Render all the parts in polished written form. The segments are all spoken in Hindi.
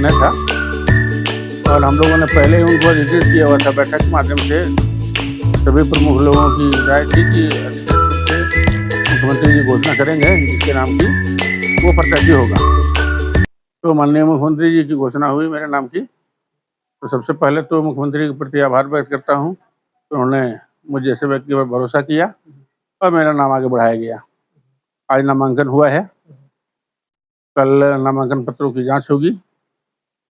निर्णय था और हम लोगों ने पहले ही उनको अधिकृत किया हुआ था। बैठक के माध्यम से सभी प्रमुख लोगों की राय थी कि अधिकृत रूप से मुख्यमंत्री जी घोषणा करेंगे जिसके नाम की वो प्रत्याशी होगा। तो माननीय मुख्यमंत्री जी की घोषणा हुई मेरे नाम की। तो सबसे पहले तो मुख्यमंत्री के प्रति आभार व्यक्त करता हूँ, तो उन्होंने मुझ जैसे व्यक्ति पर भरोसा किया और मेरा नाम आगे बढ़ाया गया। आज नामांकन हुआ है, कल नामांकन पत्रों की जांच होगी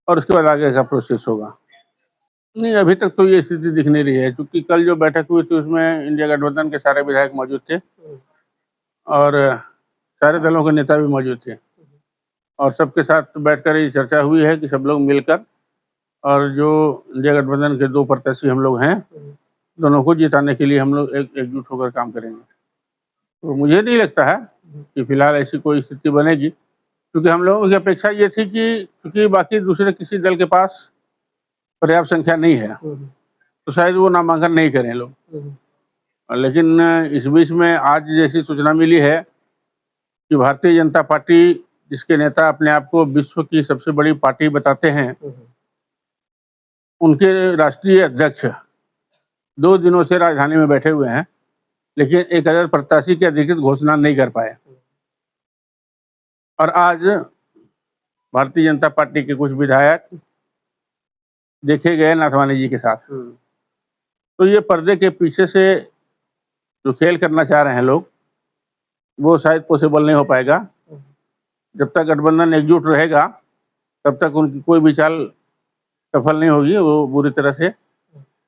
और उसके बाद आगे का प्रोसेस होगा। नहीं, अभी तक तो ये स्थिति दिख नहीं रही है, क्योंकि कल जो बैठक हुई थी उसमें इंडिया गठबंधन के सारे विधायक मौजूद थे और सारे दलों के नेता भी मौजूद थे और सबके साथ बैठकर ये चर्चा हुई है कि सब लोग मिलकर और जो इंडिया गठबंधन के 2 प्रत्याशी हम लोग हैं, दोनों को जिताने के लिए हम लोग एकजुट होकर काम करेंगे। तो मुझे नहीं लगता है कि फिलहाल ऐसी कोई स्थिति बनेगी, क्योंकि हम लोगों की अपेक्षा ये थी कि क्योंकि बाकी दूसरे किसी दल के पास पर्याप्त संख्या नहीं है तो शायद वो नामांकन नहीं करें लोग। लेकिन इस बीच में आज जैसी सूचना मिली है कि भारतीय जनता पार्टी, जिसके नेता अपने आप को विश्व की सबसे बड़ी पार्टी बताते हैं, उनके राष्ट्रीय अध्यक्ष 2 दिनों से राजधानी में बैठे हुए हैं, लेकिन 1000 प्रत्याशी की अधिकृत घोषणा नहीं कर पाए। और आज भारतीय जनता पार्टी के कुछ विधायक देखे गए नाथवानी जी के साथ। तो ये पर्दे के पीछे से जो खेल करना चाह रहे हैं लोग, वो शायद पॉसिबल नहीं हो पाएगा। जब तक गठबंधन एकजुट रहेगा तब तक उनकी कोई भी चाल सफल नहीं होगी, वो बुरी तरह से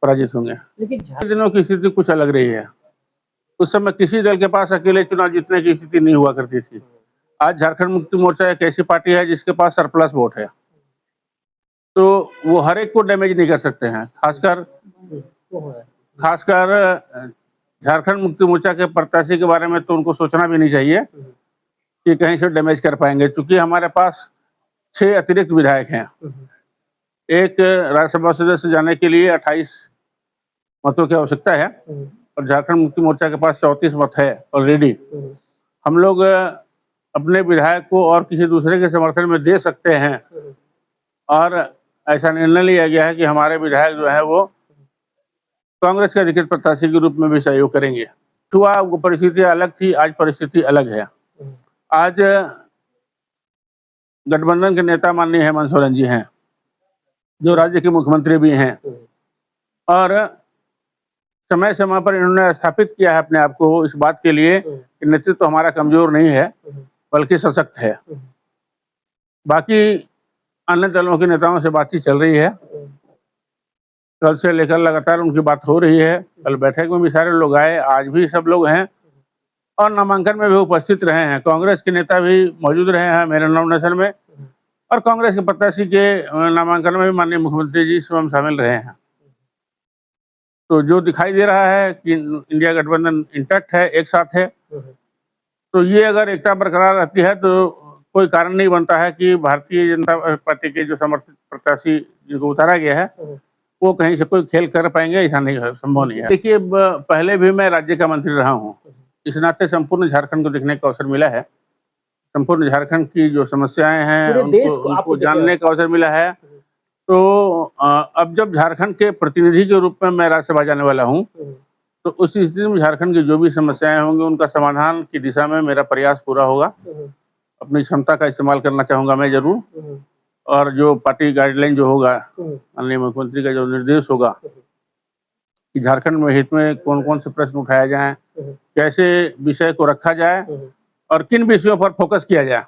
पराजित होंगे। लेकिन दिनों की स्थिति कुछ अलग रही है। उस समय किसी दल के पास अकेले चुनाव जीतने की स्थिति नहीं हुआ करती थी। आज झारखंड मुक्ति मोर्चा एक ऐसी पार्टी है जिसके पास सरप्लस वोट है, तो वो हर एक को डैमेज नहीं कर सकते हैं। खासकर झारखंड मुक्ति मोर्चा के प्रत्याशी के बारे में तो उनको सोचना भी नहीं चाहिए कि कहीं से डैमेज कर पाएंगे, क्योंकि हमारे पास 6 अतिरिक्त विधायक हैं। एक राज्यसभा सदस्य जाने के लिए 28 मतों की आवश्यकता है और झारखंड मुक्ति मोर्चा के पास 34 मत है ऑलरेडी। हम लोग अपने विधायक को और किसी दूसरे के समर्थन में दे सकते हैं और ऐसा निर्णय लिया गया है कि हमारे विधायक जो है वो कांग्रेस के अधिकृत प्रत्याशी के रूप में भी सहयोग करेंगे। हुआ वो परिस्थिति अलग थी, आज परिस्थिति अलग है। आज गठबंधन के नेता माननीय हेमंत सोरेन जी हैं, जो राज्य के मुख्यमंत्री भी हैं और समय समय पर इन्होंने स्थापित किया है अपने आप को इस बात के लिए कि नेतृत्व हमारा कमजोर नहीं है बल्कि सशक्त है। बाकी अन्य दलों के नेताओं से बातचीत चल रही है, कल से लेकर लगातार उनकी बात हो रही है। कल बैठक में भी सारे लोग आए, आज भी सब लोग हैं और नामांकन में भी उपस्थित रहे हैं। कांग्रेस के नेता भी मौजूद रहे हैं मेरे नॉमिनेशन में और कांग्रेस के प्रत्याशी के नामांकन में भी माननीय मुख्यमंत्री जी स्वयं शामिल रहे हैं। तो जो दिखाई दे रहा है कि इंडिया गठबंधन इंटैक्ट है, एक साथ है, तो ये अगर एकता बरकरार रहती है तो कोई कारण नहीं बनता है कि भारतीय जनता पार्टी के जो समर्थित प्रत्याशी जिनको उतारा गया है वो कहीं से कोई खेल कर पाएंगे, ऐसा नहीं है, संभव नहीं है। देखिए, पहले भी मैं राज्य का मंत्री रहा हूँ, इस नाते संपूर्ण झारखंड को देखने का अवसर मिला है। संपूर्ण झारखंड की जो समस्याएं हैं उनको जानने का अवसर मिला है। तो अब जब झारखंड के प्रतिनिधि के रूप में मैं राज्यसभा जाने वाला हूँ, तो उस स्थिति में झारखंड की जो भी समस्याएं होंगी उनका समाधान की दिशा में मेरा प्रयास पूरा होगा। अपनी क्षमता का इस्तेमाल करना चाहूँगा मैं जरूर, और जो पार्टी गाइडलाइन जो होगा, माननीय मुख्यमंत्री का जो निर्देश होगा कि झारखंड में हित में कौन कौन से प्रश्न उठाया जाए, कैसे विषय को रखा जाए और किन विषयों पर फोकस किया जाए,